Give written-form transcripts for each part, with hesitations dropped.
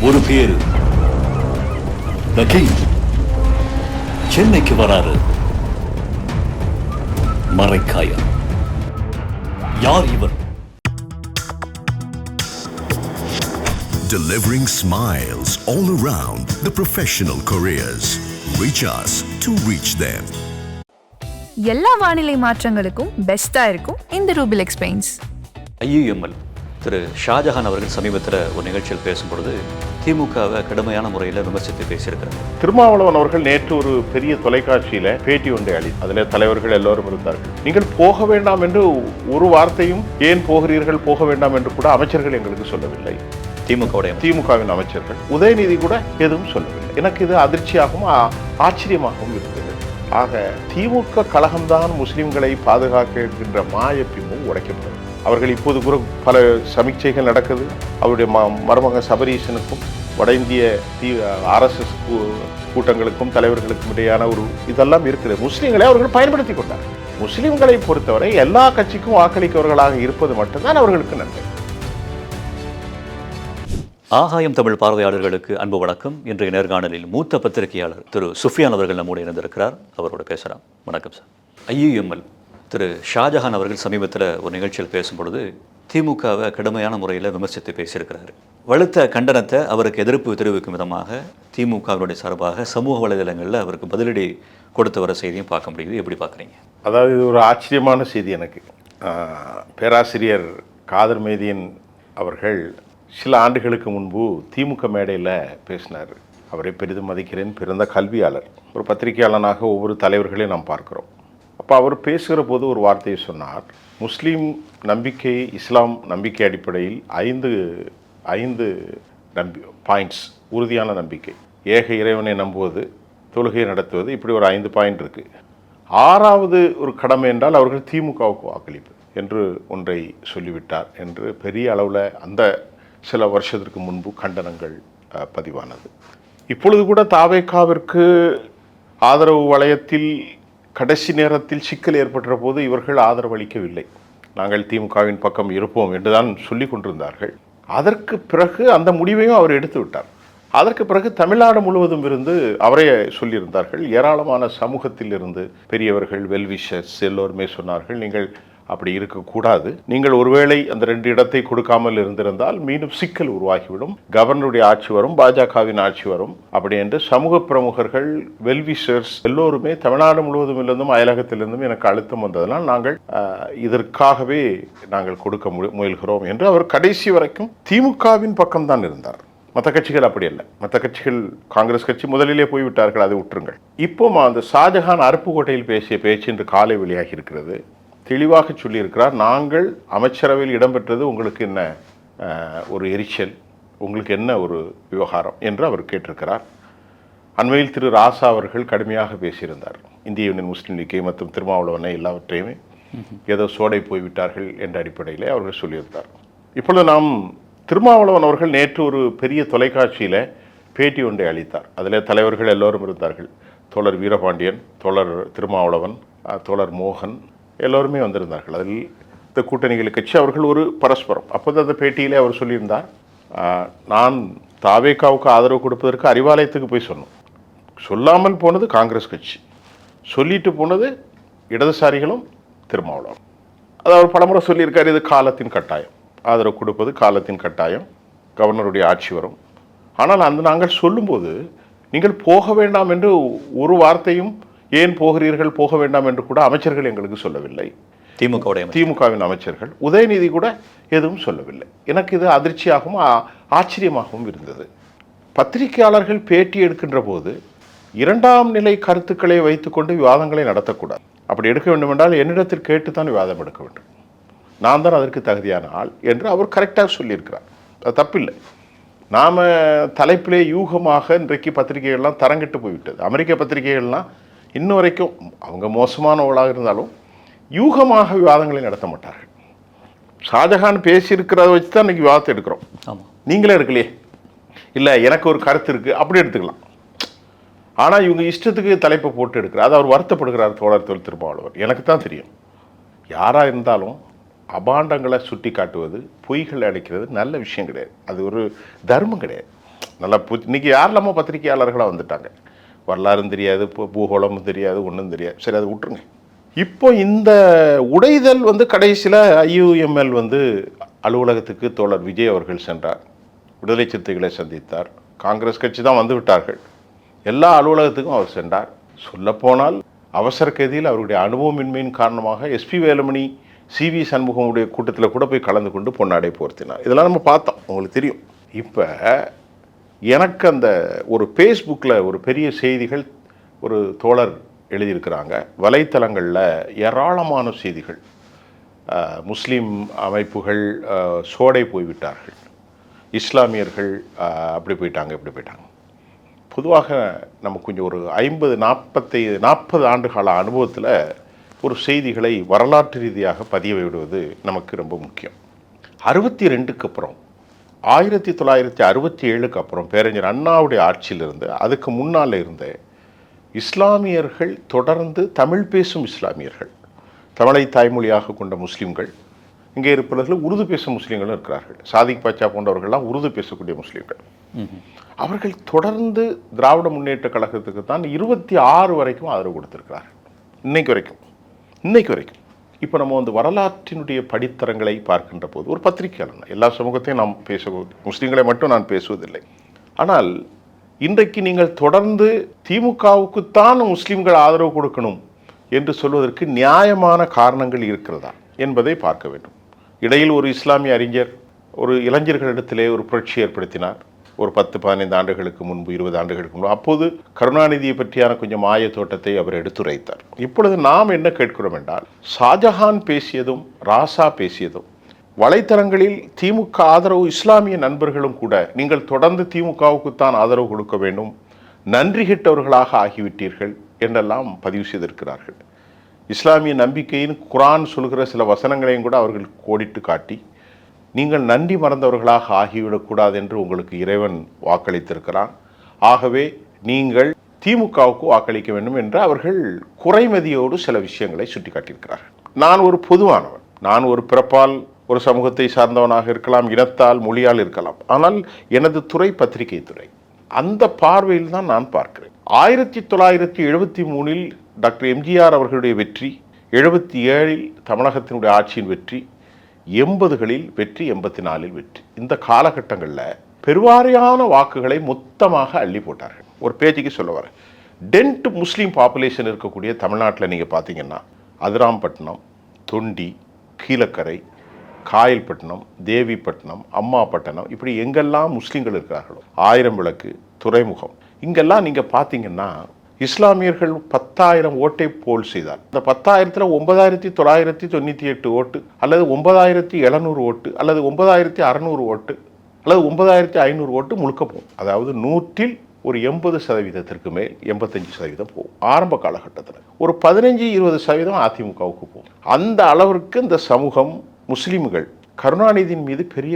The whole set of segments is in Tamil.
ஒரு பேரு த கிங் சென்னைக்கு வராரு. மரைக்காயர். யார் இவர்? Delivering smiles all around the professional careers. Reach us to reach them. எல்லா வானிலை மாற்றங்களுக்கும் பெஸ்டா இருக்கும் இந்த ரூபில் எக்ஸ்பெயின்ஸ். ஐயுஎம்எல் திரு ஷாஜஹான் அவர்கள் சமீபத்தில் ஒரு நிகழ்ச்சியில் பேசும்பொழுது திமுகவை கடுமையான முறையில் விமர்சித்து பேசியிருக்கிறார். திருமாவளவன் அவர்கள் நேற்று ஒரு பெரிய தொலைக்காட்சியில பேட்டி ஒன்றை அதில் தலைவர்கள் எல்லோரும் இருந்தார்கள். நீங்கள் போக வேண்டாம் என்று ஒரு வார்த்தையும், ஏன் போகிறீர்கள், போக வேண்டாம் என்று கூட அமைச்சர்கள் எங்களுக்கு சொல்லவில்லை. திமுகவின் அமைச்சர்கள், உதயநிதி கூட எதுவும் சொல்லவில்லை. எனக்கு இது அதிர்ச்சியாகவும் ஆச்சரியமாகவும் இருந்தது. ஆக திமுக கழகம்தான் முஸ்லிம்களை பாதுகாக்கின்ற மாயப்பிம்பும் உடைக்கப்பட்டது. அவர்கள் இப்போது கூட பல சமீட்சைகள் நடக்குது. அவருடைய மருமக சபரீசனுக்கும் வட இந்திய RSS கூட்டங்களுக்கும் தலைவர்களுக்கும் இடையான ஒரு இதெல்லாம் இருக்குது. முஸ்லிம்களை அவர்கள் பயன்படுத்தி கொண்டார். முஸ்லிம்களை பொறுத்தவரை எல்லா கட்சிக்கும் வாக்களிக்கவர்களாக இருப்பது மட்டும்தான் அவர்களுக்கு நன்மை. ஆகாயம் தமிழ் பார்வையாளர்களுக்கு அன்பு வணக்கம். இன்றைய நேர்காணலில் மூத்த பத்திரிகையாளர் திரு சுஃபியான் அவர்கள் நம்மோடு இணைந்திருக்கிறார். அவரோட பேசலாம். வணக்கம் சார். ஐயுஎம்எல் திரு ஷாஜஹான் அவர்கள் சமீபத்தில் ஒரு நிகழ்ச்சியில் பேசும்பொழுது திமுகவை கடுமையான முறையில் விமர்சித்து பேசியிருக்கிறார். வலுத்த கண்டனத்தை அவருக்கு எதிர்ப்பு தெரிவிக்கும் விதமாக திமுகவினுடைய சார்பாக சமூக வலைதளங்களில் அவருக்கு பதிலடி கொடுத்து வர செய்தியும் பார்க்க முடியுது. எப்படி பார்க்குறீங்க? அதாவது இது ஒரு ஆச்சரியமான செய்தி எனக்கு. பேராசிரியர் காதர் மேதியன் அவர்கள் சில ஆண்டுகளுக்கு முன்பு திமுக மேடையில் பேசினார். அவரை பெரிதும் மதிக்கிறேன். பிறந்த கல்வியாளர், ஒரு பத்திரிகையாளனாக ஒவ்வொரு தலைவர்களையும் நாம் பார்க்கிறோம். அப்போ அவர் பேசுகிற போது ஒரு வார்த்தையை சொன்னார். முஸ்லீம் நம்பிக்கை, இஸ்லாம் நம்பிக்கை அடிப்படையில் ஐந்து பாயிண்ட்ஸ், உறுதியான நம்பிக்கை, ஏக இறைவனை நம்புவது, தொழுகை நடத்துவது, இப்படி ஒரு 5 பாயிண்ட் இருக்குது. 6வது ஒரு கடமை என்றால் அவர்கள் திமுகவுக்கு வாக்களிப்பு என்று ஒன்றை சொல்லிவிட்டார் என்று பெரிய அளவில் அந்த சில வருஷத்திற்கு முன்பு கண்டனங்கள் பதிவானது. இப்பொழுது கூட தாவேகாவிற்கு ஆதரவு வளையத்தில் கடைசி நேரத்தில் சிக்கல் ஏற்பட்ட போது இவர்கள் ஆதரவு அளிக்கவில்லை. நாங்கள் திமுகவின் பக்கம் இருப்போம் என்றுதான் சொல்லி கொண்டிருந்தார்கள். அதற்கு பிறகு அந்த முடிவையும் அவர் எடுத்து விட்டார். அதற்கு பிறகு தமிழ்நாடு முழுவதும் இருந்து அவரே சொல்லியிருந்தார்கள். ஏராளமான சமூகத்தில் இருந்து பெரியவர்கள், வெல்விஷர்ஸ் எல்லோருமே சொன்னார்கள், நீங்கள் அப்படி இருக்கக்கூடாது. நீங்கள் ஒருவேளை அந்த 2 இடத்தை கொடுக்காமல் இருந்திருந்தால் மீண்டும் சிக்கல் உருவாகிவிடும். கவர்னருடைய ஆட்சி வரும், பாஜகவின் ஆட்சி வரும், அப்படி என்று சமூக பிரமுகர்கள், வெல்விஷர்ஸ் எல்லோருமே தமிழ்நாடு முழுவதும் இருந்தும் அயலகத்திலிருந்தும் எனக்கு அழுத்தம் வந்ததனால் நாங்கள் இதற்காகவே நாங்கள் கொடுக்க முயல்கிறோம் என்று அவர் கடைசி வரைக்கும் திமுகவின் பக்கம்தான் இருந்தார். மற்ற கட்சிகள் அப்படி அல்ல. மற்ற கட்சிகள், காங்கிரஸ் கட்சி முதலிலே போய்விட்டார்கள், அதை விட்டுருங்கள். இப்போ அந்த ஷாஜஹான் அருப்புக்கோட்டையில் பேசிய பேச்சு இன்று காலை வெளியாகி இருக்கிறது. தெளிவாக சொல்லியிருக்கிறார். நாங்கள் அமைச்சரவையில் இடம்பெற்றது உங்களுக்கு என்ன ஒரு எரிச்சல், உங்களுக்கு என்ன ஒரு விவகாரம் என்று அவர் கேட்டிருக்கிறார். அண்மையில் திரு ராசா அவர்கள் கடுமையாக பேசியிருந்தார். இந்திய யூனியன் முஸ்லீம் லீக்கை மற்றும் திருமாவளவனை எல்லாவற்றையுமே ஏதோ சோடை போய்விட்டார்கள் என்ற அடிப்படையிலே அவர்கள் சொல்லியிருந்தார். இப்பொழுது நாம் திருமாவளவன் அவர்கள் நேற்று ஒரு பெரிய தொலைக்காட்சியில் பேட்டி ஒன்றை அளித்தார். அதில் தலைவர்கள் எல்லோரும் இருந்தார்கள். தோழர் வீரபாண்டியன், தோழர் திருமாவளவன், தோழர் மோகன் எல்லோருமே வந்திருந்தார்கள். அதில் இந்த கூட்டணிகள் கட்சி அவர்கள் ஒரு பரஸ்பரம். அப்போது அந்த பேட்டியிலே அவர் சொல்லியிருந்தார், நான் தாவேகாவுக்கு ஆதரவு கொடுப்பதற்கு அறிவாலயத்துக்கு போய் சொன்னோம். சொல்லாமல் போனது காங்கிரஸ் கட்சி, சொல்லிட்டு போனது இடதுசாரிகளும் திருமாவளவன். அது அவர் பலமுறை சொல்லியிருக்கார். இது காலத்தின் கட்டாயம், ஆதரவு கொடுப்பது காலத்தின் கட்டாயம், கவர்னருடைய ஆட்சி வரும். ஆனால் நாங்கள் சொல்லும்போது நீங்கள் போக வேண்டாம் என்று ஒரு வார்த்தையும், ஏன் போகிறீர்கள், போக வேண்டாம் என்று கூட அமைச்சர்கள் எங்களுக்கு சொல்லவில்லை. திமுகவின் அமைச்சர்கள், உதயநிதி கூட எதுவும் சொல்லவில்லை. எனக்கு இது அதிர்ச்சியாகவும் ஆச்சரியமாகவும் இருந்தது. பத்திரிகையாளர்கள் பேட்டி எடுக்கின்ற போது 2ஆம் நிலை கருத்துக்களை வைத்துக்கொண்டு விவாதங்களை நடத்தக்கூடாது. அப்படி எடுக்க வேண்டும் என்றால் என்னிடத்தில் கேட்டுத்தான் விவாதம் எடுக்க வேண்டும். நான் தான் அதற்கு தகுதியான ஆள் என்று அவர் கரெக்டாக சொல்லியிருக்கிறார். அது தப்பில்லை. நாம் தலைப்பிலே யூகமாக இன்றைக்கு பத்திரிகைகள்லாம் தரங்கிட்டு போய்விட்டது. அமெரிக்க பத்திரிகைகள்லாம் இன்னும் வரைக்கும் அவங்க மோசமானவர்களாக இருந்தாலும் யூகமாக விவாதங்களை நடத்த மாட்டார்கள். ஷாஜஹான் பேசியிருக்கிறத வச்சு தான் இன்றைக்கி விவாதத்தை எடுக்கிறோம். நீங்களே இருக்கலையே, இல்லை எனக்கு ஒரு கருத்து இருக்குது அப்படி எடுத்துக்கலாம். ஆனால் இவங்க இஷ்டத்துக்கு தலைப்பை போட்டு எடுக்கிறார். அது அவர் வருத்தப்படுகிறார். தோழர் திருமாவளவன், எனக்கு தான் தெரியும். யாராக இருந்தாலும் அபாண்டங்களை சுட்டி காட்டுவது, பொய்களை அடைக்கிறது நல்ல விஷயம் கிடையாது. அது ஒரு தர்மம் கிடையாது. நல்லா இன்னைக்கு யாரெல்லாமோ பத்திரிகையாளர்களாக வந்துட்டாங்க. வரலாறும் தெரியாது, பூகோளமும் தெரியாது, ஒன்றும் தெரியாது. சரி, அதை விட்டுருங்க. இப்போ இந்த உடைதல் கடைசியில் IUML அலுவலகத்துக்கு தோழர் விஜய் அவர்கள் சென்றார். விடுதலை சிறுத்தைகளை சந்தித்தார். காங்கிரஸ் கட்சி தான் வந்து விட்டார்கள். எல்லா அலுவலகத்துக்கும் அவர் சென்றார். சொல்லப்போனால் அவசர கதியில் அவருடைய அனுபவமின்மையின் காரணமாக SP வேலுமணி, CV சண்முகமுடைய கூட்டத்தில் கூட போய் கலந்து கொண்டு பொன்னாடை போர்த்தினார். இதெல்லாம் நம்ம பார்த்தோம், உங்களுக்கு தெரியும். இப்போ எனக்கு அந்த ஒரு ஃபேஸ்புக்கில் ஒரு பெரிய செய்திகள் ஒரு தோழர் எழுதியிருக்கிறாங்க. வலைத்தளங்களில் ஏராளமான செய்திகள். முஸ்லீம் அமைப்புகள் சோடை போய்விட்டார்கள், இஸ்லாமியர்கள் அப்படி போயிட்டாங்க, இப்படி போயிட்டாங்க. பொதுவாக நமக்கு கொஞ்சம் ஒரு 40 ஆண்டு கால அனுபவத்தில் ஒரு செய்திகளை வரலாற்று ரீதியாக பதிய விடுவது நமக்கு ரொம்ப முக்கியம். 62க்கு அப்புறம் 1967க்கு அப்புறம் பேரறிஞர் அண்ணாவுடைய ஆட்சியிலிருந்து அதுக்கு முன்னால் இருந்த இஸ்லாமியர்கள் தொடர்ந்து தமிழ் பேசும் இஸ்லாமியர்கள், தமிழை தாய்மொழியாக கொண்ட முஸ்லீம்கள், இங்கே இருப்பவர்கள் உருது பேசும் முஸ்லீம்களும் இருக்கிறார்கள். சாதிக் பாட்சா போன்றவர்கள்லாம் உருது பேசக்கூடிய முஸ்லீம்கள். அவர்கள் தொடர்ந்து திராவிட முன்னேற்ற கழகத்துக்கு தான் 26 வரைக்கும் ஆதரவு கொடுத்திருக்கிறார்கள். இன்னைக்கு வரைக்கும். இப்போ நம்ம வரலாற்றினுடைய படித்தரங்களை பார்க்கின்ற போது ஒரு பத்திரிகையாளர், எல்லா சமூகத்தையும் நாம் முஸ்லீம்களை மட்டும் நான் பேசுவதில்லை. ஆனால் இன்றைக்கு நீங்கள் தொடர்ந்து திமுகவுக்குத்தான் முஸ்லீம்கள் ஆதரவு கொடுக்கணும் என்று சொல்வதற்கு நியாயமான காரணங்கள் இருக்கிறதா என்பதை பார்க்க வேண்டும். இடையில் ஒரு இஸ்லாமிய அறிஞர் ஒரு இளைஞர்களிடத்திலே ஒரு புரட்சி ஏற்படுத்தினார். ஒரு 10-15 ஆண்டுகளுக்கு முன்பு, 20 ஆண்டுகளுக்கு முன்பு. அப்போது கருணாநிதியை பற்றியான கொஞ்சம் மாய தோட்டத்தை அவர் எடுத்துரைத்தார். இப்பொழுது நாம் என்ன கேட்கிறோம் என்றால், ஷாஜஹான் பேசியதும் ராசா பேசியதும் வலைத்தளங்களில் திமுக ஆதரவு இஸ்லாமிய நண்பர்களும் கூட நீங்கள் தொடர்ந்து திமுகவுக்குத்தான் ஆதரவு கொடுக்க வேண்டும், நன்றி கெட்டவர்களாக ஆகிவிட்டீர்கள் என்றெல்லாம் பதிவு செய்திருக்கிறார்கள். இஸ்லாமிய நம்பிக்கையின் குரான் சொல்கிற சில வசனங்களையும் கூட அவர்கள் கோடிட்டு காட்டி, நீங்கள் நன்றி மறந்தவர்களாக ஆகிவிடக்கூடாது என்று உங்களுக்கு இறைவன் வாக்களித்திருக்கிறான், ஆகவே நீங்கள் திமுகவுக்கு வாக்களிக்க வேண்டும் என்று அவர்கள் குறைமதியோடு சில விஷயங்களை சுட்டிக்காட்டியிருக்கிறார்கள். நான் ஒரு பொதுவானவன், நான் ஒரு பிறப்பால் ஒரு சமூகத்தை சார்ந்தவனாக இருக்கலாம், இனத்தால் மொழியால் இருக்கலாம். ஆனால் எனது துறை பத்திரிகை துறை. அந்த பார்வையில் தான் நான் பார்க்கிறேன். 1973 டாக்டர் எம்ஜிஆர் அவர்களுடைய வெற்றி, 77 தமிழகத்தினுடைய ஆட்சியின் வெற்றி, 80களில் வெற்றி, 84 வெற்றி. இந்த காலகட்டங்களில் பெருவாரியான வாக்குகளை மொத்தமாக அள்ளி போட்டார்கள். ஒரு பேச்சுக்கு சொல்ல வர, டென்ட் முஸ்லீம் பாப்புலேஷன் இருக்கக்கூடிய தமிழ்நாட்டில் நீங்கள் பார்த்தீங்கன்னா அதிராம்பட்டினம், தொண்டி, கீழக்கரை, காயல்பட்டினம், தேவிப்பட்டினம், அம்மாப்பட்டினம், இப்படி எங்கெல்லாம் முஸ்லீம்கள் இருக்கிறார்களோ, ஆயிரம் விளக்கு, துறைமுகம், இங்கெல்லாம் நீங்கள் பார்த்தீங்கன்னா இஸ்லாமியர்கள் 10,000 ஓட்டை போல் செய்தார். இந்த 10,000ல் 9,998 ஓட்டு, அல்லது 9,700 ஓட்டு, அல்லது 9,600 ஓட்டு, அல்லது 9,500 ஓட்டு முழுக்க போகும். அதாவது 100ல் ஒரு 80% மேல், 85% போகும். ஆரம்ப காலகட்டத்தில் ஒரு 15-20% அதிமுகவுக்கு போகும். அந்த அளவிற்கு இந்த சமூகம், முஸ்லீம்கள் கருணாநிதியின் மீது பெரிய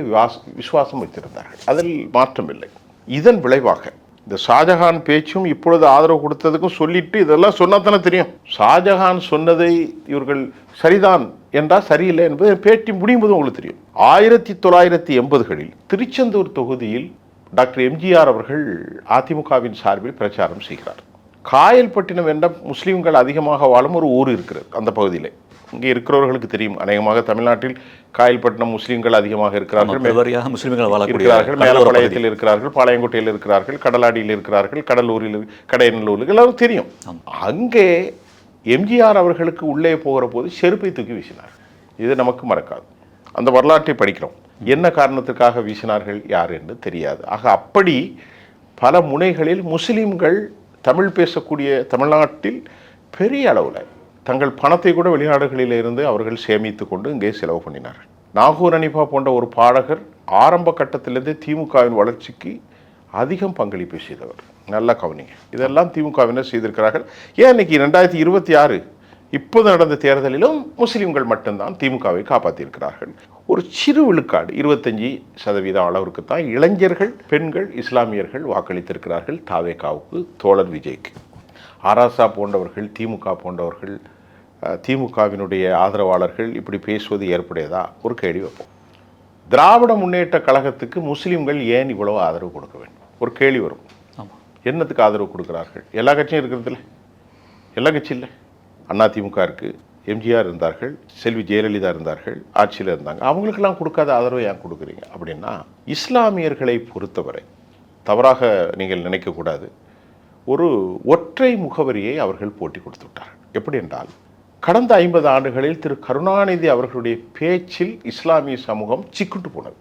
விசுவாசம் வைத்திருந்தார்கள். அதில் மாற்றமில்லை. இதன் விளைவாக இந்த ஷாஜஹான் பேச்சும் இப்பொழுது ஆதரவு கொடுத்ததுக்கும் சொல்லிட்டு இதெல்லாம் சொன்னா தானே தெரியும். ஷாஜஹான் சொன்னதை இவர்கள் சரிதான் என்றால் சரியில்லை என்பது பேட்டி முடியும் போது உங்களுக்கு தெரியும். 1980களில் திருச்செந்தூர் தொகுதியில் டாக்டர் எம்ஜிஆர் அவர்கள் அதிமுகவின் சார்பில் பிரச்சாரம் செய்கிறார். காயல்பட்டினம் என்ற முஸ்லீம்கள் அதிகமாக வாழும் ஒரு ஊர் இருக்கிறது அந்த பகுதியில். இங்கே இருக்கிறவர்களுக்கு தெரியும், அநேகமாக தமிழ்நாட்டில் காயல்பட்டினம் முஸ்லீம்கள் அதிகமாக இருக்கிறார்கள், மேலப்பாளையத்தில் இருக்கிறார்கள், பாளையங்கோட்டையில் இருக்கிறார்கள், கடலாடியில் இருக்கிறார்கள், கடலூரில், கடையநல்லூரில் எல்லாரும் தெரியும். அங்கே எம்ஜிஆர் அவர்களுக்கு உள்ளே போகிற போது செருப்பை தூக்கி வீசினார். இது நமக்கு மறக்காது. அந்த வரலாற்றை படிக்கிறோம். என்ன காரணத்துக்காக வீசினார்கள் யார் என்று தெரியாது. ஆக அப்படி பல முனைகளில் முஸ்லீம்கள் தமிழ் பேசக்கூடிய தமிழ்நாட்டில் பெரிய அளவில் தங்கள் பணத்தை கூட வெளிநாடுகளில் இருந்து அவர்கள் சேமித்து கொண்டு இங்கே செலவு பண்ணினார்கள். நாகூர் அனிபா போன்ற ஒரு பாடகர் ஆரம்ப கட்டத்திலிருந்தே திமுகவின் வளர்ச்சிக்கு அதிகம் பங்களிப்பு செய்தவர். நல்லா கவனிங்க. இதெல்லாம் திமுகவினர் செய்திருக்கிறார்கள். ஏன் இன்னைக்கு 2026 இப்போது நடந்த தேர்தலிலும் முஸ்லீம்கள் மட்டும்தான் திமுகவை காப்பாற்றியிருக்கிறார்கள். ஒரு சிறு விழுக்காடு 25% அளவிற்கு தான் இளைஞர்கள், பெண்கள், இஸ்லாமியர்கள் வாக்களித்திருக்கிறார்கள் தாவேகாவுக்கு, தோழர் விஜய்க்கு. ஆராசா போன்றவர்கள், திமுக போன்றவர்கள், திமுகவினுடைய ஆதரவாளர்கள் இப்படி பேசுவது ஏற்புடையதா? ஒரு கேள்வி வைப்போம். திராவிட முன்னேற்ற கழகத்துக்கு முஸ்லீம்கள் ஏன் இவ்வளவு ஆதரவு கொடுக்க வேண்டும்? ஒரு கேள்வி வரும். ஆமாம். என்னத்துக்கு ஆதரவு கொடுக்குறார்கள்? எல்லா கட்சியும் இருக்கிறதில்ல, எல்லா கட்சியும் இல்லை. அதிமுக இருக்குது, எம்ஜிஆர் இருந்தார்கள், செல்வி ஜெயலலிதா இருந்தார்கள், ஆட்சியில் இருந்தாங்க. அவங்களுக்கெல்லாம் கொடுக்காத ஆதரவை ஏன் கொடுக்குறீங்க அப்படின்னா, இஸ்லாமியர்களை பொறுத்தவரை தவறாக நீங்கள் நினைக்கக்கூடாது, ஒரு ஒற்றை முகவரியை அவர்கள் போட்டி கொடுத்து விட்டார்கள். எப்படி என்றால், கடந்த 50 ஆண்டுகளில் திரு கருணாநிதி அவர்களுடைய பேச்சில் இஸ்லாமிய சமூகம் சிக்குண்டு போனது.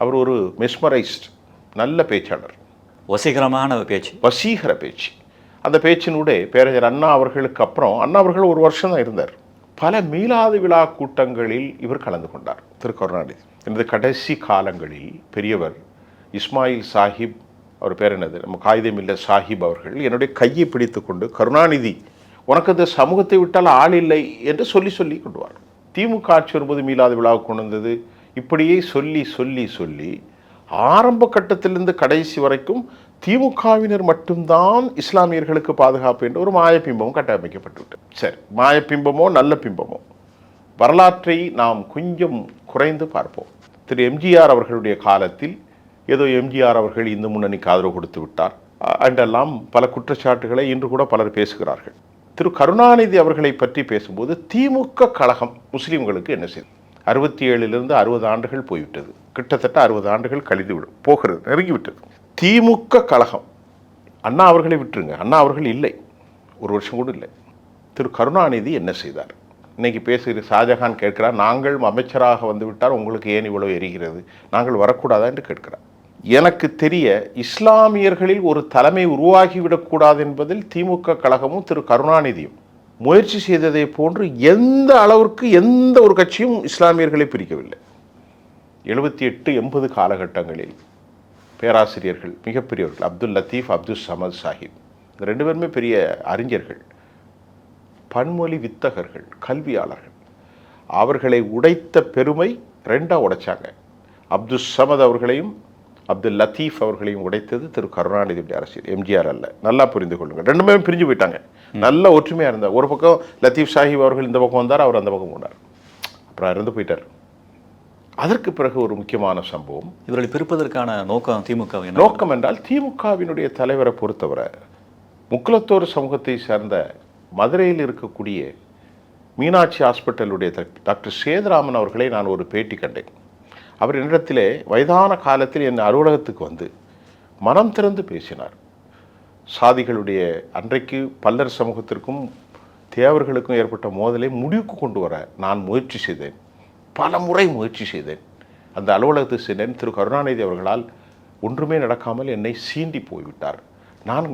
அவர் ஒரு மெஸ்மரைஸ்ட் நல்ல பேச்சாளர், வசீகரமான பேச்சு, வசீகர பேச்சு. அந்த பேச்சினுடைய பேரறிஞர் அண்ணா அவர்களுக்கு அப்புறம் அண்ணா அவர்கள் ஒரு வருஷம் தான் இருந்தார். பல மீலாது விழா கூட்டங்களில் இவர் கலந்து கொண்டார் திரு கருணாநிதி. எனது கடைசி காலங்களில் பெரியவர் இஸ்மாயில் சாஹிப், அவர் பேர் என்னது, நம்ம காகிதமில்ல சாஹிப் அவர்கள் என்னுடைய கையை பிடித்து கொண்டு, கருணாநிதி உனக்கு இந்த சமூகத்தை விட்டால் ஆள் இல்லை என்று சொல்லி சொல்லி கொண்டுவார். திமுக ஆட்சி வரும்போது மீலாது விழாவுக்கு கொண்டு வந்தது. இப்படியே சொல்லி சொல்லி சொல்லி ஆரம்ப கட்டத்திலிருந்து கடைசி வரைக்கும் திமுகவினர் மட்டும்தான் இஸ்லாமியர்களுக்கு பாதுகாப்பு என்ற ஒரு மாயப்பிம்பமும் கட்டமைக்கப்பட்டுவிட்டது. சரி, மாயப்பிம்பமோ நல்ல பிம்பமோ, வரலாற்றை நாம் கொஞ்சம் குறைந்து பார்ப்போம். திரு எம்ஜிஆர் அவர்களுடைய காலத்தில் ஏதோ எம்ஜிஆர் அவர்கள் இந்து முன்னணிக்கு ஆதரவு கொடுத்து விட்டார் என்றெல்லாம் பல குற்றச்சாட்டுகளை இன்று கூட பலர் பேசுகிறார்கள். திரு கருணாநிதி அவர்களை பற்றி பேசும்போது திமுக கழகம் முஸ்லீம்களுக்கு என்ன செய்யும்? 67 60 ஆண்டுகள் போய்விட்டது, கிட்டத்தட்ட 60 ஆண்டுகள் கழிந்து போகிறது, நெருங்கிவிட்டது. திமுக கழகம், அண்ணா அவர்களை விட்டுருங்க, அண்ணா அவர்கள் இல்லை, ஒரு வருஷம் கூட இல்லை. திரு கருணாநிதி என்ன செய்தார்? இன்னைக்கு பேசுகிற ஷாஜஹான் கேட்கிறார், நாங்கள் அமைச்சராக வந்து விட்டார், உங்களுக்கு ஏன் இவ்வளவு எரிகிறது, நாங்கள் வரக்கூடாதா என்று கேட்கிறார். எனக்கு தெரிய இஸ்லாமியர்களில் ஒரு தலைமை உருவாகிவிடக்கூடாது என்பதில் திமுக கழகமும் திரு கருணாநிதியும் முயற்சி செய்ததை போன்று எந்த அளவிற்கு எந்த ஒரு கட்சியும் இஸ்லாமியர்களை பிரிக்கவில்லை. 78 80 காலகட்டங்களில் பேராசிரியர்கள் மிகப்பெரியவர்கள், அப்துல் லத்தீஃப், அப்துல் சமத் சாஹிப், இந்த 2 பேருமே பெரிய அறிஞர்கள், பன்மொழி வித்தகர்கள், கல்வியாளர்கள். அவர்களை உடைத்த பெருமை 2ஆக உடைச்சாங்க. அப்துல் சமத் அவர்களையும் அப்துல் லத்தீஃப் அவர்களையும் உடைத்தது திரு கருணாநிதியுடைய அரசியல், எம்ஜிஆர் அல்ல. நல்லா புரிந்து கொள்ளுங்கள். 2 பேரும் பிரிஞ்சு போயிட்டாங்க. நல்ல ஒற்றுமையாக இருந்தார். ஒரு பக்கம் லத்தீஃப் சாஹிப் அவர்கள் இந்த பக்கம் வந்தார், அவர் அந்த பக்கம் போனார், அப்புறம் இருந்து போயிட்டார். அதற்கு பிறகு ஒரு முக்கியமான சம்பவம், இவர்களை பிரிப்பதற்கான நோக்கம் திமுக நோக்கம் என்றால், திமுகவினுடைய தலைவரை பொறுத்தவரை முக்குலத்தோர் சமூகத்தை சேர்ந்த மதுரையில் இருக்கக்கூடிய மீனாட்சி ஹாஸ்பிட்டலுடைய டாக்டர் சேதுராமன் அவர்களை நான் ஒரு பேட்டி கண்டேன். அவர் என்னிடத்திலே வயதான காலத்தில் என் அலுவலகத்துக்கு வந்து மனம் திறந்து பேசினார். சாதிகளுடைய அன்றைக்கு பல்லர் சமூகத்திற்கும் தேவர்களுக்கும் ஏற்பட்ட மோதலை முடிவுக்கு கொண்டு வர நான் முயற்சி செய்தேன், பல முறை முயற்சி செய்தேன். அந்த அலுவலகத்துக்கு சென்றேன். திரு கருணாநிதி அவர்களால் ஒன்றுமே நடக்காமல் என்னை சீண்டி போய்விட்டார். நான்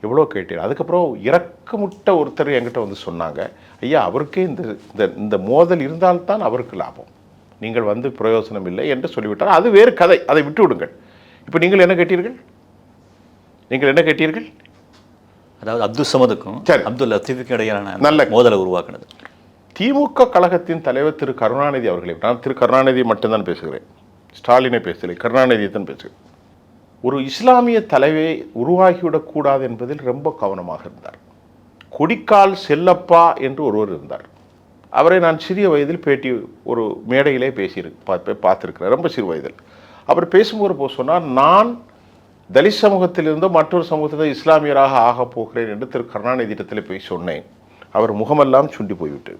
எவ்வளோ கேட்டேன். அதுக்கப்புறம் இறக்கமுட்ட ஒருத்தர் என்கிட்ட வந்து சொன்னாங்க, ஐயா அவருக்கே இந்த மோதல் இருந்தால்தான் அவருக்கு லாபம், நீங்கள் வந்து பிரயோசனம் இல்லை என்று சொல்லிவிட்டார். அது வேறு கதை, அதை விட்டு விடுங்கள். இப்போ நீங்கள் என்ன கேட்டீர்கள்? அதாவது அப்துல் சமதுக்கும் அப்துல் லத்தீஃபுக்கும் இடையிலான நல்ல மோதலை உருவாக்குனது திமுக கழகத்தின் தலைவர் திரு கருணாநிதி அவர்களை. நான் திரு கருணாநிதியை மட்டும்தான் பேசுகிறேன், ஸ்டாலினை பேசலை, கருணாநிதியை தான் பேசுகிறேன். ஒரு இஸ்லாமிய தலைவை உருவாகிவிடக்கூடாது என்பதில் ரொம்ப கவனமாக இருந்தார். கொடிக்கால் செல்லப்பா என்று ஒருவர் இருந்தார். அவரை நான் சிறிய வயதில் பேட்டி ஒரு மேடையிலே பார்த்துருக்கிறேன், ரொம்ப சிறு வயதில். அவர் பேசும்போது சொன்னார், நான் தலித் சமூகத்திலிருந்தோ மற்றொரு சமூகத்திலிருந்தோ இஸ்லாமியராக ஆகப் போகிறேன் என்று திரு கருணாநிதி இடத்தில் போய் சொன்னேன். அவர் முகமெல்லாம் சுண்டி போய்விட்டது.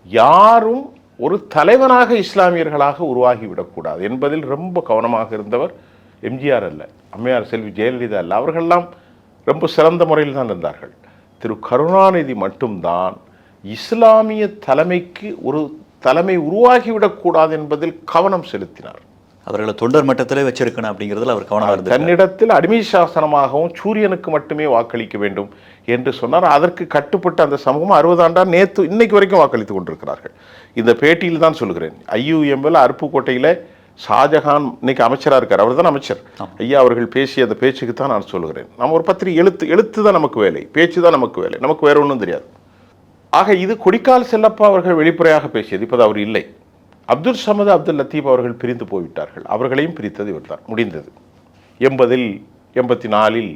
யாரும் ஒரு தலைவனாக இஸ்லாமியர்களாக உருவாகிவிடக்கூடாது என்பதில் ரொம்ப கவனமாக இருந்தவர் எம்ஜிஆர் அல்ல, அம்மையார் செல்வி ஜெயலலிதா அல்ல. அவர்களெல்லாம் ரொம்ப சிறந்த முறையில் தான் இருந்தார்கள். திரு கருணாநிதி மட்டும்தான் இஸ்லாமிய தலைமைக்கு ஒரு தலைமை உருவாகிவிடக்கூடாது என்பதில் கவனம் செலுத்தினார். அவர்களை தொண்டர் மட்டத்திலே வச்சிருக்கணும் அப்படிங்கிறதுல அவர் கவனம் இருந்தார். தன்னிடத்தில் அடிமை சாசனமாகவும் சூரியனுக்கு மட்டுமே வாக்களிக்க வேண்டும் என்று சொன்னார். அதற்கு கட்டுப்பட்டு அந்த சமூகம் 60 ஆண்டாக இன்னைக்கு வரைக்கும் வாக்களித்து கொண்டிருக்கிறார்கள். இந்த பேட்டியில் தான் சொல்கிறேன். IUML அருப்புக்கோட்டையில் ஷாஜஹான் இன்னைக்கு அமைச்சராக இருக்கார், அவர் தான் அமைச்சர். ஐயா அவர்கள் பேசிய அந்த பேச்சுக்கு தான் நான் சொல்கிறேன். நம்ம ஒரு பத்திரிகை எழுத்து தான் நமக்கு வேலை, பேச்சு தான் நமக்கு வேலை, நமக்கு வேற ஒன்றும் தெரியாது. ஆக இது கொடிக்கால் செல்லப்பா அவர்கள் வெளிப்படையாக பேசியது. இப்போது அவர் இல்லை. அப்துல் சமது, அப்துல் லத்தீப் அவர்கள் பிரிந்து போய்விட்டார்கள். அவர்களையும் பிரித்தது இவர் தான். முடிந்தது. 80 84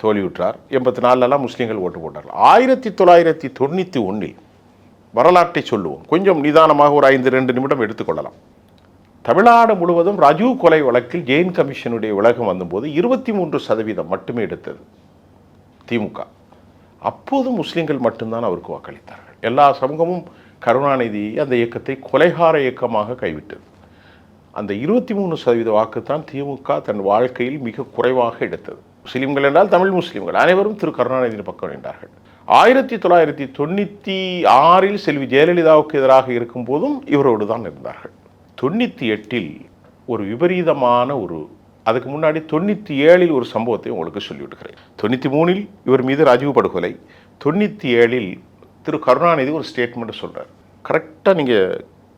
தோல்வியுற்றார். 84 முஸ்லீம்கள் ஓட்டு போட்டார்கள். 1991 வரலாற்றை சொல்லுவோம், கொஞ்சம் நிதானமாக ஒரு 5-2 நிமிடம் எடுத்துக்கொள்ளலாம். தமிழ்நாடு முழுவதும் ராஜீவ் கொலை வழக்கில் ஜெயின் கமிஷனுடைய விலகம் வந்தபோது 23% மட்டுமே எடுத்தது திமுக. அப்போது முஸ்லிம்கள் மட்டும்தான் அவருக்கு வாக்களித்தார்கள். எல்லா சமூகமும் கருணாநிதி அந்த இயக்கத்தை கொலைகார இயக்கமாக கைவிட்டது. அந்த 23% வாக்குத்தான் திமுக தன் வாழ்க்கையில் மிக குறைவாக எடுத்தது. முஸ்லிம்கள் என்றால் தமிழ் முஸ்லிம்கள் அனைவரும் திரு கருணாநிதியின் பக்கம் நின்றார்கள். 1996 செல்வி ஜெயலலிதாவுக்கு எதிராக இருக்கும் போதும் இவரோடு தான் இருந்தார்கள். 98 ஒரு விபரீதமான அதுக்கு முன்னாடி 97 ஒரு சம்பவத்தை உங்களுக்கு சொல்லிவிடுகிறேன். 93 இவர் மீது ராஜீவ் படுகொலை, 97 திரு கருணாநிதி ஒரு ஸ்டேட்மெண்ட் சொல்றார். கரெக்டாக நீங்கள்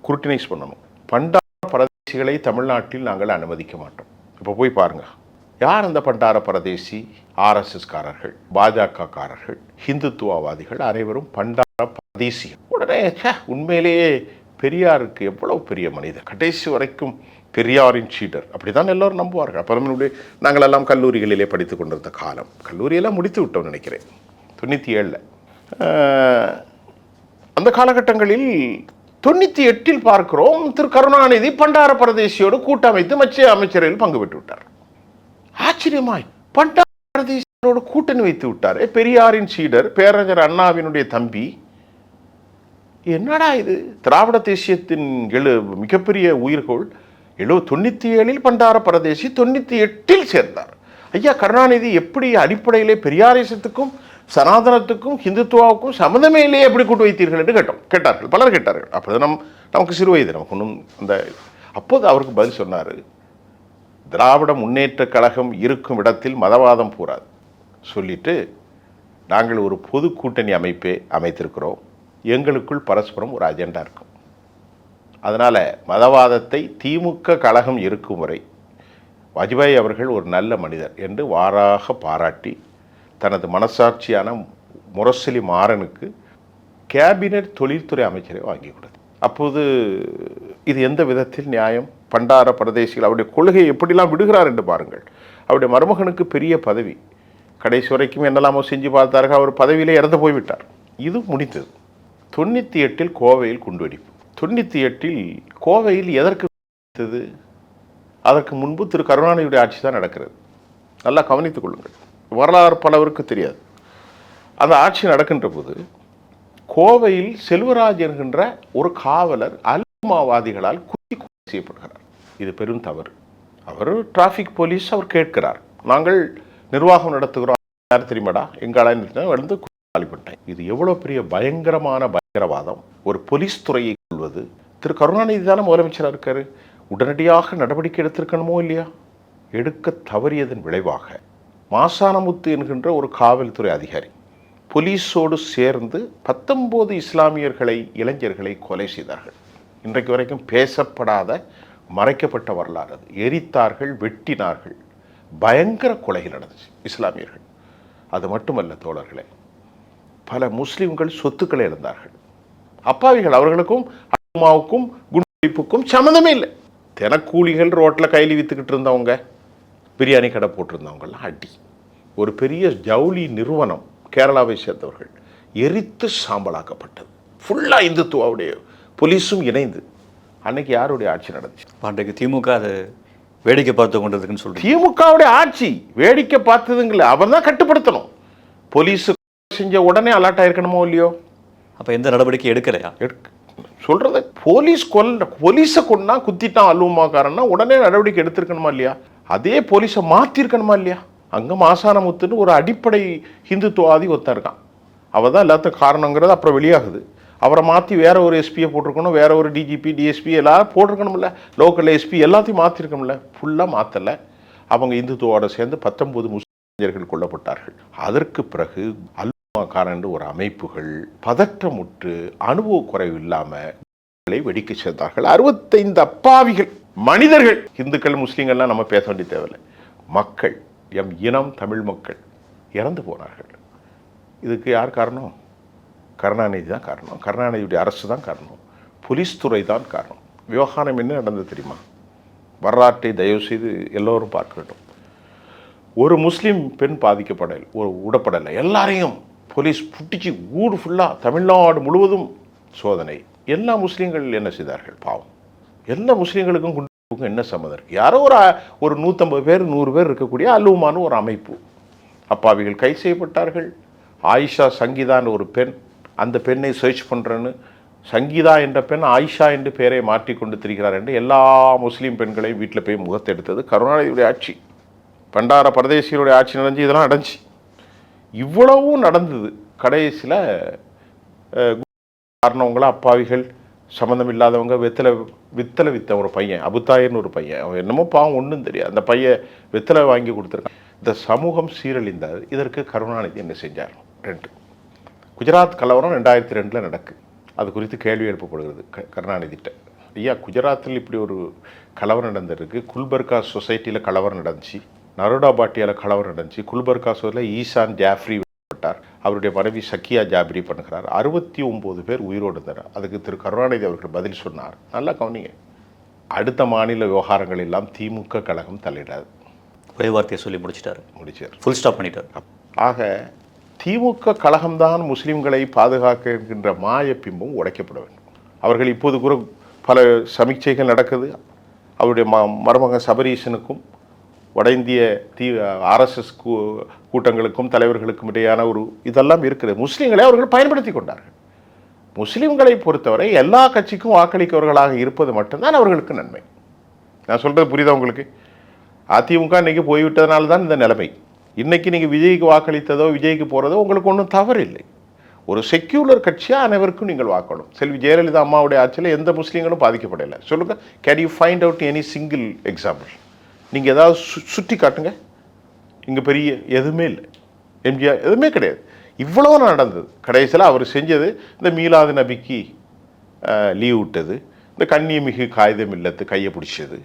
குருட்டினைஸ் பண்ணணும். பண்டார பரதேசிகளை தமிழ்நாட்டில் நாங்கள் அனுமதிக்க மாட்டோம். இப்போ போய் பாருங்க, யார் அந்த பண்டார பரதேசி? RSS காரர்கள், பாஜக காரர்கள், ஹிந்துத்துவவாதிகள் அனைவரும் பண்டார பரதேசிகள். உடனே உண்மையிலேயே பெரியாருக்கு எவ்வளவு பெரிய மனிதர், கடைசி வரைக்கும் பெரியாரின் சீடர், அப்படிதான் எல்லாரும் நம்புவார்கள். அப்புறம் நாங்கள் எல்லாம் கல்லூரிகளிலே படித்து கொண்டிருந்த காலம், கல்லூரியெல்லாம் முடித்து விட்டோம் நினைக்கிறேன் 97. அந்த காலகட்டங்களில் 98 பார்க்கிறோம் திரு கருணாநிதி பண்டார பரதேசியோடு கூட்டமைத்து மத்திய அமைச்சரவையில் பங்கு பெற்று விட்டார். ஆச்சரியமாய் பண்டார பரதேசியோடு கூட்டணி வைத்து விட்டார். பெரியாரின் சீடர், பேரறிஞர் அண்ணாவினுடைய தம்பி. என்னடா இது? திராவிட தேசியத்தின் மிகப்பெரிய உயிர்கோள் 97 பண்டார பரதேசி, 98 சேர்ந்தார். ஐயா, கருணாநிதி எப்படி அடிப்படையிலே பெரியாரிசத்துக்கும் சனாதனத்துக்கும் ஹிந்துத்துவாவுக்கும் சம்மந்தமே இல்லையே எப்படி கூட்டு வைத்தீர்கள் என்று கேட்டார்கள். பலர் கேட்டார்கள். அப்போது நமக்கு சிறு வயது, நமக்கு ஒன்றும் அப்போது அவருக்கு பதில் சொன்னார், திராவிட முன்னேற்ற கழகம் இருக்கும் இடத்தில் மதவாதம் கூறாது சொல்லிட்டு, நாங்கள் ஒரு பொது கூட்டணி அமைத்திருக்கிறோம், எங்களுக்குள் பரஸ்பரம் ஒரு அஜெண்டா இருக்கும். அதனால் மதவாதத்தை திமுக கழகம் இருக்கும் வரை வாஜ்பாய் அவர்கள் ஒரு நல்ல மனிதர் என்று வாராக பாராட்டி தனது மனசாட்சியான முரசொலி மாறனுக்கு கேபினட் தொழில்துறை அமைச்சரை வாங்கி கொடுத்தது. அப்போது இது எந்த விதத்தில் நியாயம்? பண்டார பரதேசிகள் அவருடைய கொள்கையை எப்படிலாம் விடுகிறார் என்று பாருங்கள். அவருடைய மருமகனுக்கு பெரிய பதவி, கடைசி வரைக்கும் என்னெல்லாமோ செஞ்சு பார்த்தார்கள், அவர் பதவியிலே இறந்து போய்விட்டார். இது முடிந்தது. 98 கோவையில் குண்டுவெடிப்பு. 98 கோவையில் எதற்கு நடந்தது? அதற்கு முன்பு திரு கருணாநிதியுடைய ஆட்சி தான் நடக்கிறது. நல்லா கவனித்துக் கொள்ளுங்கள், வரலாறு பலவருக்கு தெரியாது. அந்த ஆட்சி நடக்கின்ற போது கோவையில் செல்வராஜ் என்கின்ற ஒரு காவலர் அல்மாவாதிகளால் குத்தி கொலை செய்யப்படுகிறார். இது பெரும் தவறு. அவர் டிராஃபிக் போலீஸ், அவர் கேட்கிறார், நாங்கள் நிர்வாகம் நடத்துகிறோம், யார் தெரியுமாடா, எங்கால வந்து காலிப்பட்டேன். இது எவ்வளவு பெரிய பயங்கரவாதம்! ஒரு போலீஸ் துறையை கொள்வது. திரு கருணாநிதி தானே முதலமைச்சராக இருக்காரு, உடனடியாக நடவடிக்கை எடுத்திருக்கணுமோ இல்லையா? எடுக்க தவறியதன் விளைவாக மாசானமுத்து என்கின்ற ஒரு காவல்துறை அதிகாரி போலீஸோடு சேர்ந்து 19 இளைஞர்களை கொலை செய்தார்கள். இன்றைக்கு வரைக்கும் பேசப்படாத மறைக்கப்பட்ட வரலாறு அது. எரித்தார்கள், வெட்டினார்கள், பயங்கர கொலைகள் நடந்துச்சு இஸ்லாமியர்கள். அது மட்டுமல்ல தோழர்களே, பல முஸ்லிம்கள் சொத்துக்களை இழந்தார்கள். அப்பாவிகள், அவர்களுக்கும் அம்மாவுக்கும் குண்டுவெடிப்புக்கும் சம்மந்தமே இல்லை. தினக்கூலிகள், ரோட்டில் கையில் விற்றுக்கிட்டு இருந்தவங்க, பிரியாணி கடை போட்டிருந்தவங்கெல்லாம் அடி. ஒரு பெரிய ஜவுளி நிறுவனம் கேரளாவை சேர்ந்தவர்கள் எரித்து சாம்பலாக்கப்பட்டது. ஃபுல்லாக இந்துத்துவாவுடைய போலீஸும் இணைந்து. அன்னைக்கு யாருடைய ஆட்சி நடந்துச்சு? அன்றைக்கு திமுக அதை வேடிக்கை பார்த்து கொண்டதுக்குன்னு சொல்லி, திமுகவுடைய ஆட்சி வேடிக்கை பார்த்ததுங்கள அவர் தான் கட்டுப்படுத்தணும். போலீஸ் செஞ்ச உடனே அலர்ட் ஆயிருக்கணுமோ இல்லையோ? அப்போ எந்த நடவடிக்கை எடுக்கலையா? சொல்றத போலீஸை கொண்டா குத்திட்டான் அல்லுமாக்காரன்னா உடனே நடவடிக்கை எடுத்திருக்கணுமா இல்லையா? அதே போலீஸை மாற்றிருக்கணுமா இல்லையா? அங்கே மாசானமுத்துன்னு ஒரு அடிப்படை ஹிந்துத்துவாதி ஒருத்தன் இருக்கான். அவள் தான் எல்லாத்துக்கும் காரணங்கிறது அப்புறம் வெளியாகுது. அவரை மாற்றி வேற ஒரு எஸ்பியை போட்டிருக்கணும், வேற ஒரு டிஜிபி, டிஎஸ்பி எல்லாரும் போட்டிருக்கணும்ல, லோக்கல் எஸ்பி எல்லாத்தையும் மாற்றிருக்கணும்ல. ஃபுல்லாக மாற்றலை. அவங்க இந்துத்துவோட சேர்ந்து 19 முஸ்லிம்கள் கொல்லப்பட்டார்கள். அதற்கு பிறகு அல்லுமாக்காரன் ஒரு அமைப்புகள் பதற்றமுற்று அனுபவ குறைவு இல்லாமல் வெடிக்க சேர்ந்தார்கள். 65 அப்பாவிகள் மனிதர்கள், இந்துக்கள் முஸ்லீம்கள்லாம் நம்ம பேச வேண்டிய தேவையில்லை, மக்கள், எம் இனம் தமிழ் மக்கள் இறந்து போனார்கள். இதுக்கு யார் காரணம்? கருணாநிதி தான் காரணம். கருணாநிதியுடைய அரசு தான் காரணம். போலீஸ் துறை தான் காரணம். விவகாரம் என்ன நடந்தது தெரியுமா? வரலாற்றை தயவுசெய்து எல்லோரும் பார்க்க வேண்டும். ஒரு முஸ்லீம் பெண் விடப்படலை. எல்லாரையும் போலீஸ் புட்டிச்சு ஊர் ஃபுல்லாக தமிழ்நாடு முழுவதும் சோதனை. எல்லா முஸ்லீம்கள் என்ன செய்தார்கள்? பாவம், எல்லா முஸ்லீம்களுக்கும் என்ன சம்மதம் இருக்குது? யாரோ ஒரு 150 பேர் 100 பேர் இருக்கக்கூடிய அல்லுமான ஒரு அமைப்பு. அப்பாவிகள் கைது செய்யப்பட்டார்கள். ஆயிஷா சங்கீதான்னு ஒரு பெண், அந்த பெண்ணை சர்ச் பண்ணுறேன்னு சங்கீதா என்ற பெண் ஆயிஷா என்று பெயரை மாற்றிக்கொண்டு திரிகிறார் என்று எல்லா முஸ்லீம் பெண்களையும் வீட்டில் போய் முகத்தெடுத்தது கருணாநிதியுடைய ஆட்சி. பண்டார பரதேசியருடைய ஆட்சி நடந்துச்சு, இதெல்லாம் நடந்துச்சு. இவ்வளவும் நடந்தது. கடைசியில் காரணவங்கள அப்பாவிகள் சம்மந்தம் இல்லாதவங்க வித்தலை வித்த ஒரு பையன், அபுத்தாயர்னு ஒரு பையன், அவன் என்னமோ பாவம் ஒன்றும் தெரியாது, அந்த பையன் வெத்தலை வாங்கி கொடுத்துருக்கான். இந்த சமூகம் சீரழிந்தது. இதற்கு கருணாநிதி என்ன செஞ்சார்? 2 குஜராத் கலவரம் 2002 நடக்குது. அது குறித்து கேள்வி எழுப்பப்படுகிறது கருணாநிதிட்ட. ஐயா, குஜராத்தில் இப்படி ஒரு கலவரம் நடந்திருக்கு, குல்பர்கா சொசைட்டியில் கலவரம் நடந்துச்சு, நரோடா பாட்டியால் கலவரம் நடந்துச்சு, குல்பர்கா சொசைட்டியில் ஈசான் ஜாஃப்ரி பட்டார், அவருடைய மனைவி சக்கியா ஜாப்ரி பண்ணுகிறார், 69 பேர் உயிரோடு இருந்தார். அதுக்கு திரு கருணாநிதி அவர்கள் பதில் சொன்னார். நல்லா கவனிங்க, அடுத்த மாநில விவகாரங்கள் எல்லாம் திமுக கழகம் தலையிடாது. ஒரே வார்த்தையை சொல்லி முடிச்சார். ஃபுல் ஸ்டாப் பண்ணிட்டார். ஆக திமுக கழகம்தான் முஸ்லீம்களை பாதுகாக்க இருக்கின்ற மாய பிம்பம் உடைக்கப்பட வேண்டும். அவர்கள் இப்போது கூட பல சமீட்சைகள் நடக்குது. அவருடைய மருமகன் சபரீசனுக்கும் வட இந்திய RSS கூட்டங்களுக்கும் தலைவர்களுக்கும் இடையான ஒரு இதெல்லாம் இருக்கிறது. முஸ்லீம்களை அவர்கள் பயன்படுத்தி கொண்டார்கள். முஸ்லீம்களை பொறுத்தவரை எல்லா கட்சிக்கும் வாக்களிக்கவர்களாக இருப்பது மட்டும்தான் அவர்களுக்கு நன்மை. நான் சொல்கிறது புரியுதா உங்களுக்கு? அதிமுக இன்றைக்கி போய்விட்டதுனால தான் இந்த நிலைமை. இன்றைக்கி நீங்கள் விஜய்க்கு வாக்களித்ததோ விஜய்க்கு போகிறதோ உங்களுக்கு ஒன்றும் தவறு இல்லை. ஒரு செக்யூலர் கட்சியாக அனைவருக்கும் நீங்கள் வாக்கணும். செல்வி ஜெயலலிதா அம்மாவுடைய ஆட்சியில் எந்த முஸ்லீம்களும் பாதிக்கப்படலை. சொல்லுங்கள், can you find out any single example? நீங்கள் ஏதாவது சுற்றி காட்டுங்க. இங்கே பெரிய எதுவுமே இல்லை. எம்ஜிஆர் எதுவுமே கிடையாது. இவ்வளோ நடந்தது. கடைசியில் அவர் செஞ்சது இந்த மீலாது நபிக்கு லீவ் விட்டது, இந்த கண்ணியமிகு காகிதம் இல்லத்து கையை பிடிச்சது,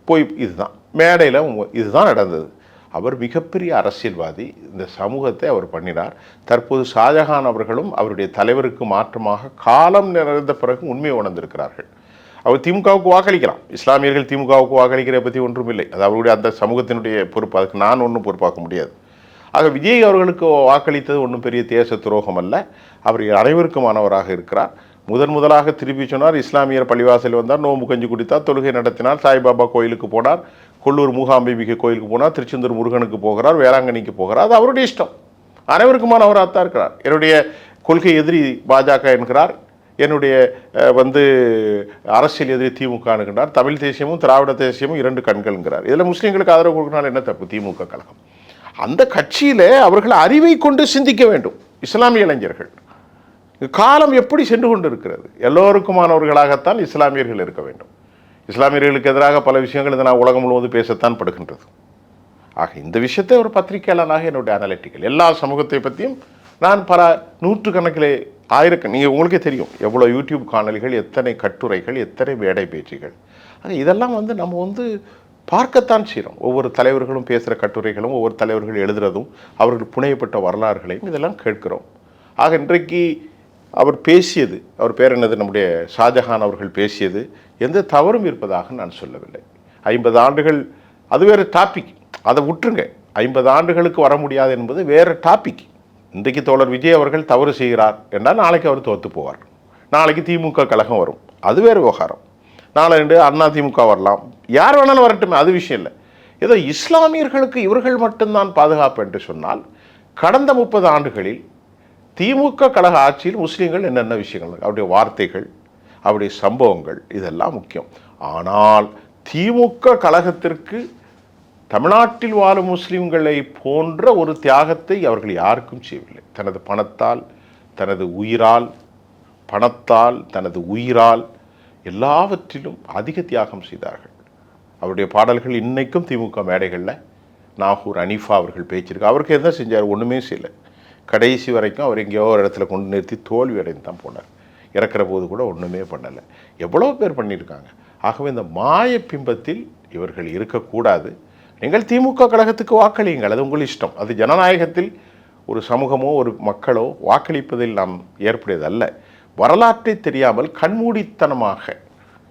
போய் இதுதான் மேடையில் இதுதான் நடந்தது. அவர் மிகப்பெரிய அரசியல்வாதி. இந்த சமூகத்தை அவர் பண்ணினார். தற்போது ஷாஜஹான் அவர்களும் அவருடைய தலைவருக்கு மாற்றமாக காலம் நிறைந்த பிறகு உண்மையை உணர்ந்திருக்கிறார்கள். அவர் திமுகவுக்கு வாக்களிக்கலாம். இஸ்லாமியர்கள் திமுகவுக்கு வாக்களிக்கிறத பற்றி ஒன்றும் இல்லை. அது அவருடைய அந்த சமூகத்தினுடைய பொறுப்பு. அதுக்கு நான் ஒன்றும் பொறுப்பாக்க முடியாது. ஆக விஜய் அவர்களுக்கு வாக்களித்தது ஒன்றும் பெரிய தேச துரோகம் அல்ல. அவர் அனைவருக்குமானவராக இருக்கிறார். முதலாக திருப்பி சொன்னார், இஸ்லாமியர் பள்ளிவாசல் வந்தார், நோம்பு கஞ்சி குடித்தார், தொழுகை நடத்தினார், சாய்பாபா கோயிலுக்கு போனார், கொல்லூர் மூகாம்பிகை கோயிலுக்கு போனார், திருச்செந்தூர் முருகனுக்கு போகிறார், வேளாங்கண்ணிக்கு போகிறார். அது அவருடைய இஷ்டம். அனைவருக்குமானவராக தான் இருக்கிறார். என்னுடைய கொள்கை எதிரி பாஜக என்கிறார், என்னுடைய அரசியல் எதிரி திமுக என்கிறார், தமிழ் தேசியமும் திராவிட தேசியமும் 2 கண்கள்ங்கிறார். இதில் முஸ்லீம்களுக்கு ஆதரவு கொடுக்கனால என்ன தப்பு? திமுக கழகம் அந்த கட்சியில் அவர்கள் அறிவை கொண்டு சிந்திக்க வேண்டும். இஸ்லாமிய இளைஞர்கள் காலம் எப்படி சென்று கொண்டு இருக்கிறது? எல்லோருக்குமானவர்களாகத்தான் இஸ்லாமியர்கள் இருக்க வேண்டும். இஸ்லாமியர்களுக்கு எதிராக பல விஷயங்கள் இதை நான் உலகம் முழுவதும் பேசத்தான் படுகின்றது. ஆக இந்த விஷயத்தை ஒரு பத்திரிகையாளனாக என்னுடைய அனலிட்டிக்கல் எல்லா சமூகத்தை பற்றியும் நான் பல நூற்றுக்கணக்கிலே நீங்கள் உங்களுக்கே தெரியும் எவ்வளோ யூடியூப் காணொலிகள், எத்தனை கட்டுரைகள், எத்தனை மேடை பேச்சுகள். ஆக இதெல்லாம் நம்ம பார்க்கத்தான் செய்கிறோம். ஒவ்வொரு தலைவர்களும் பேசுகிற கட்டுரைகளும், ஒவ்வொரு தலைவர்கள் எழுதுறதும், அவர்கள் புனையப்பட்ட வரலாறுகளையும் இதெல்லாம் கேட்கிறோம். ஆக இன்றைக்கு அவர் பேசியது, அவர் பேர் என்னது, நம்முடைய ஷாஜஹான் அவர்கள் பேசியது எந்த தவறும் இருப்பதாக நான் சொல்லவில்லை. 50 ஆண்டுகள் அது வேறு டாபிக், அதை விட்டுருங்க. 50 ஆண்டுகளுக்கு வர முடியாது என்பது வேறு டாபிக். இன்றைக்கு தோழர் விஜய் அவர்கள் தவறு செய்கிறார் என்றால் நாளைக்கு அவர் தோற்று போவார். நாளைக்கு திமுக கழகம் வரும், அது வேறு விவகாரம். நாளை அண்ணா திமுக வரலாம், யார் வேணாலும் வரட்டுமே, அது விஷயம் இல்லை. ஏதோ இஸ்லாமியர்களுக்கு இவர்கள் மட்டும்தான் பாதுகாப்பு என்று சொன்னால், கடந்த 30 ஆண்டுகளில் திமுக கழக ஆட்சியில் முஸ்லீம்கள் என்னென்ன விஷயங்கள், அவருடைய வார்த்தைகள், அவருடைய சம்பவங்கள், இதெல்லாம் முக்கியம். ஆனால் திமுக கழகத்திற்கு தமிழ்நாட்டில் வாழும் முஸ்லீம்களை போன்ற ஒரு தியாகத்தை அவர்கள் யாருக்கும் செய்யவில்லை. தனது பணத்தால், தனது உயிரால், பணத்தால், தனது உயிரால் எல்லாவற்றிலும் அதிக தியாகம் செய்தார்கள். அவருடைய பாடல்கள் இன்னைக்கும் திமுக மேடைகளில் நாகூர் அனீஃபா அவர்கள் பேச்சிருக்கு. அவருக்கு என்ன செஞ்சார்? ஒன்றுமே செய்யலை. கடைசி வரைக்கும் அவர் எங்கேயோ ஒரு இடத்துல கொண்டு நிறுத்தி தோல்வி அடைந்து தான் போனார். இறக்குற போது கூட ஒன்றுமே பண்ணலை. எவ்வளோ பேர் பண்ணியிருக்காங்க. ஆகவே இந்த மாய பிம்பத்தில் இவர்கள் இருக்கக்கூடாது. நீங்கள் திமுக கழகத்துக்கு வாக்களியுங்கள், அது உங்கள் இஷ்டம். அது ஜனநாயகத்தில் ஒரு சமூகமோ ஒரு மக்களோ வாக்களிப்பதில் நாம் ஏற்புடையதல்ல. வரலாற்றை தெரியாமல் கண்மூடித்தனமாக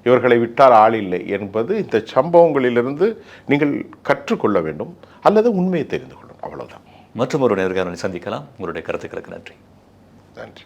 இவர்களை விட்டால் ஆள் இல்லை என்பது இந்த சம்பவங்களிலிருந்து நீங்கள் கற்றுக்கொள்ள வேண்டும், அல்லது உண்மையை தெரிந்து கொள்ளணும். அவ்வளோதான். மற்றும் ஒரு நேர்காணலை சந்திக்கலாம். உங்களுடைய கருத்துக்களுக்கு நன்றி. நன்றி.